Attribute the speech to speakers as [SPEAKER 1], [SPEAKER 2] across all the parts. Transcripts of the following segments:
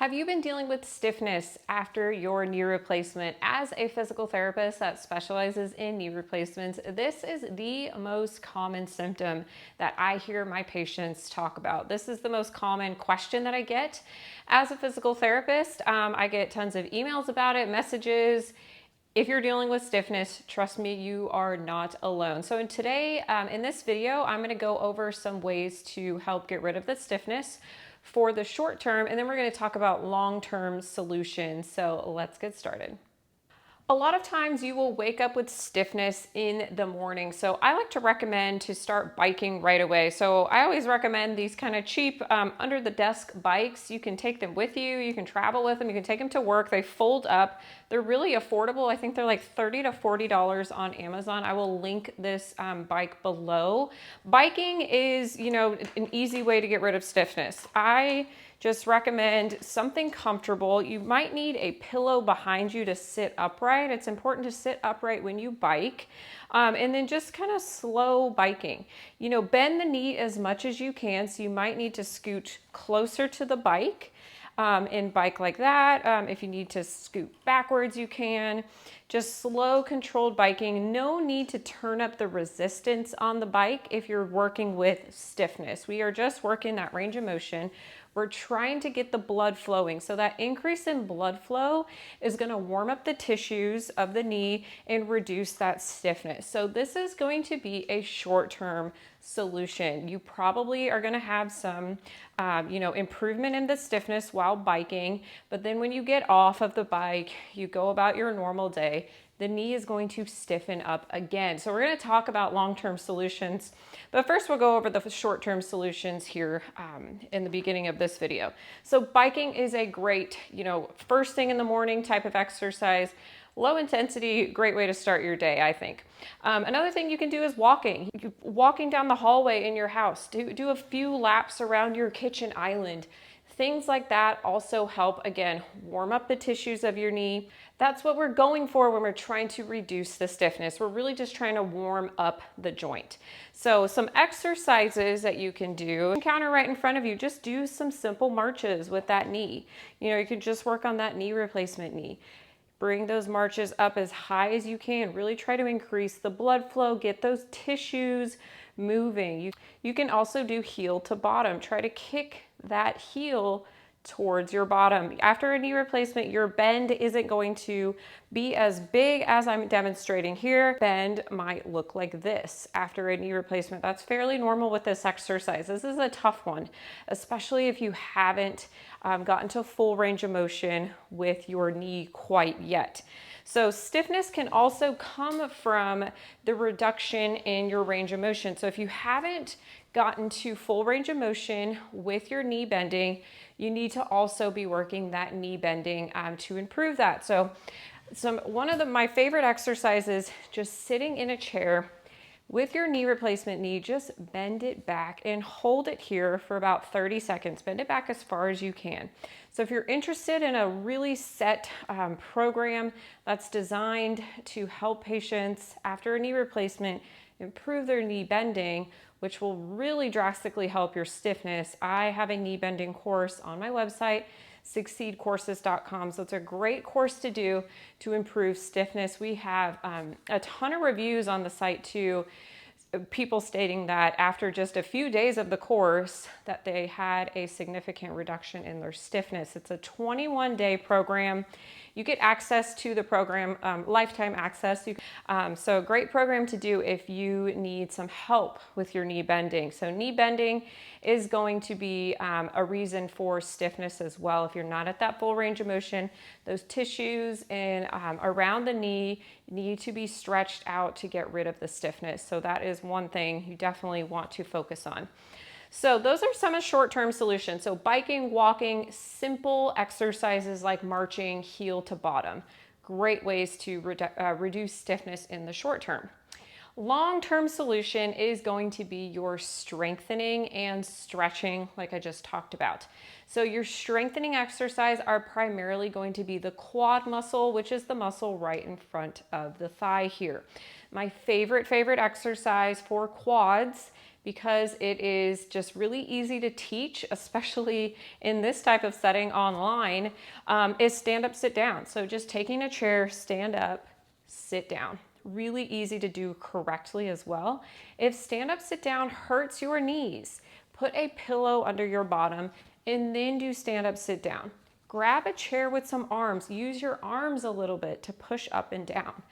[SPEAKER 1] Have you been dealing with stiffness after your knee replacement? As a physical therapist that specializes in knee replacements, this is the most common symptom that I hear my patients talk about. This is the most common question that I get as a physical therapist. I get tons of emails about it, messages. If you're dealing with stiffness, trust me, you are not alone. So in this video, I'm gonna go over some ways to help get rid of the stiffness for the short term, and then we're gonna talk about long-term solutions. So let's get started. A lot of times you will wake up with stiffness in the morning. So I like to recommend to start biking right away. So I always recommend these kind of cheap under the desk bikes. You can take them with you. You can travel with them. You can take them to work. They fold up. They're really affordable. I think they're like $30 to $40 on Amazon. I will link this bike below. Biking is, an easy way to get rid of stiffness. I just recommend something comfortable. You might need a pillow behind you to sit upright. It's important to sit upright when you bike. And then just kind of slow biking. Bend the knee as much as you can. So you might need to scoot closer to the bike and bike like that. If you need to scoot backwards, you can. Just slow, controlled biking. No need to turn up the resistance on the bike if you're working with stiffness. We are just working that range of motion. We're trying to get the blood flowing. So that increase in blood flow is going to warm up the tissues of the knee and reduce that stiffness. So this is going to be a short-term solution. You probably are going to have some, improvement in the stiffness while biking. But then when you get off of the bike, you go about your normal day, the knee is going to stiffen up again. So we're going to talk about long-term solutions, but first we'll go over the short-term solutions here in the beginning of this video. So biking is a great, first thing in the morning type of exercise. Low intensity, great way to start your day, I think. Another thing you can do is walking. Walking down the hallway in your house. Do a few laps around your kitchen island. Things like that also help, again, warm up the tissues of your knee. That's what we're going for when we're trying to reduce the stiffness. We're really just trying to warm up the joint. So some exercises that you can do, counter right in front of you, just do some simple marches with that knee. You can just work on that knee replacement knee. Bring those marches up as high as you can. Really try to increase the blood flow, get those tissues moving. You can also do heel to bottom. Try to kick that heel towards your bottom. After a knee replacement, your bend isn't going to be as big as I'm demonstrating here. Bend might look like this after a knee replacement. That's fairly normal with this exercise. This is a tough one, especially if you haven't gotten to full range of motion with your knee quite yet. So stiffness can also come from the reduction in your range of motion. So if you haven't gotten to full range of motion with your knee bending, you need to also be working that knee bending to improve that. So one of my favorite exercises, just sitting in a chair with your knee replacement knee, just bend it back and hold it here for about 30 seconds. Bend it back as far as you can. So if you're interested in a really set program that's designed to help patients after a knee replacement improve their knee bending, which will really drastically help your stiffness, I have a knee bending course on my website, succeedcourses.com. So it's a great course to do to improve stiffness. We have a ton of reviews on the site too, people stating that after just a few days of the course that they had a significant reduction in their stiffness. It's a 21-day program. You get access to the program, lifetime access. So great program to do if you need some help with your knee bending. So knee bending is going to be a reason for stiffness as well. If you're not at that full range of motion, those tissues and around the knee need to be stretched out to get rid of the stiffness. So that is one thing you definitely want to focus on. So those are some of short-term solutions. So biking, walking, simple exercises like marching, heel to bottom. Great ways to reduce stiffness in the short term. Long-term solution is going to be your strengthening and stretching, like I just talked about. So your strengthening exercise are primarily going to be the quad muscle, which is the muscle right in front of the thigh here. My favorite exercise for quads because it is just really easy to teach, especially in this type of setting online, is stand up, sit down. So just taking a chair, stand up, sit down. Really easy to do correctly as well. If stand up, sit down hurts your knees, put a pillow under your bottom and then do stand up, sit down. Grab a chair with some arms. Use your arms a little bit to push up and down.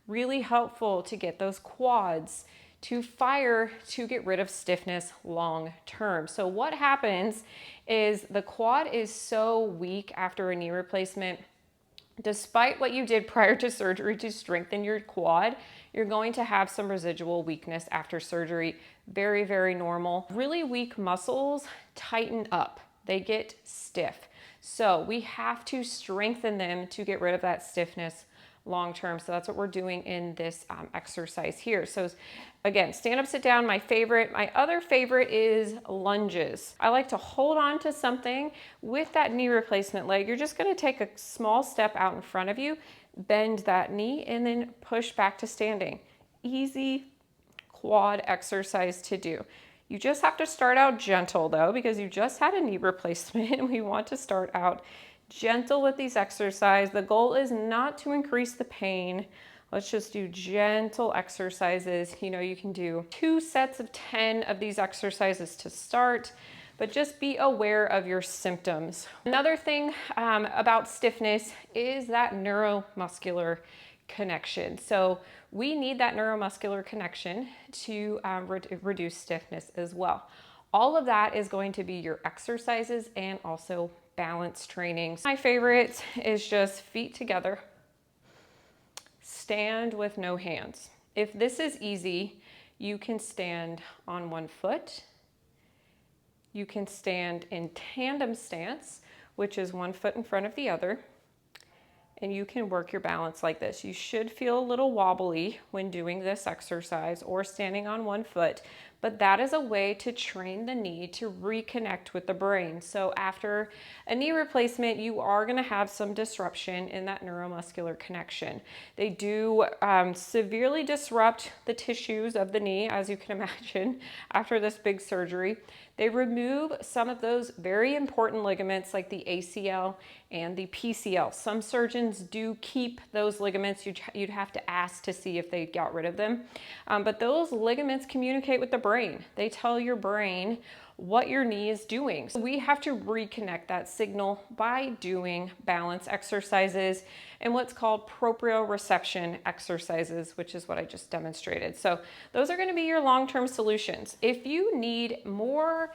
[SPEAKER 1] Really helpful to get those quads to fire to get rid of stiffness long term. So what happens is the quad is so weak after a knee replacement. Despite what you did prior to surgery to strengthen your quad, you're going to have some residual weakness after surgery. Very, very normal. Really weak muscles tighten up. They get stiff. So we have to strengthen them to get rid of that stiffness long term. So that's what we're doing in this exercise here. So again, stand up, sit down, my favorite. My other favorite is lunges. I like to hold on to something with that knee replacement leg. You're just going to take a small step out in front of you, bend that knee, and then push back to standing. Easy quad exercise to do. You just have to start out gentle though, because you just had a knee replacement and we want to start out gentle with these exercises. The goal is not to increase the pain. Let's just do gentle exercises. You know, you can do 2 sets of 10 of these exercises to start, but just be aware of your symptoms. Another thing about stiffness is that neuromuscular connection. So we need that neuromuscular connection to reduce stiffness as well. All of that is going to be your exercises and also balance training. My favorite is just feet together, stand with no hands. If this is easy, you can stand on one foot. You can stand in tandem stance, which is one foot in front of the other. And you can work your balance like this. You should feel a little wobbly when doing this exercise or standing on one foot, but that is a way to train the knee to reconnect with the brain. So after a knee replacement, you are gonna have some disruption in that neuromuscular connection. They do severely disrupt the tissues of the knee, as you can imagine, after this big surgery. They remove some of those very important ligaments like the ACL and the PCL. Some surgeons do keep those ligaments. You'd have to ask to see if they got rid of them. But those ligaments communicate with the brain. They tell your brain what your knee is doing. So we have to reconnect that signal by doing balance exercises and what's called proprioception exercises, which is what I just demonstrated. So those are going to be your long-term solutions. If you need a more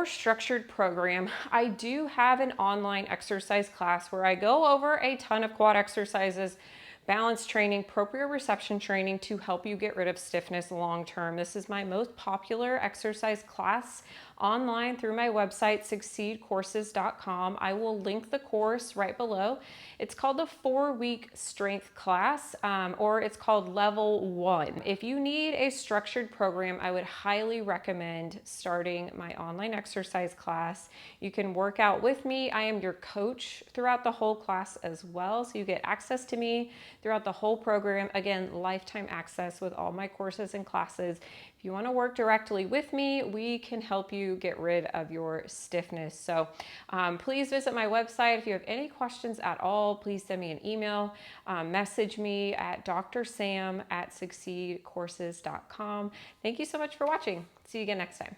[SPEAKER 1] structured program, I do have an online exercise class where I go over a ton of quad exercises, balance training, proprioception training to help you get rid of stiffness long term. This is my most popular exercise class online through my website, succeedcourses.com. I will link the course right below. It's called the 4-week strength class, or it's called level 1. If you need a structured program, I would highly recommend starting my online exercise class. You can work out with me. I am your coach throughout the whole class as well. So you get access to me throughout the whole program. Again, lifetime access with all my courses and classes. If you want to work directly with me, we can help you get rid of your stiffness. So please visit my website. If you have any questions at all, please send me an email, message me at drsam@succeedcourses.com. Thank you so much for watching. See you again next time.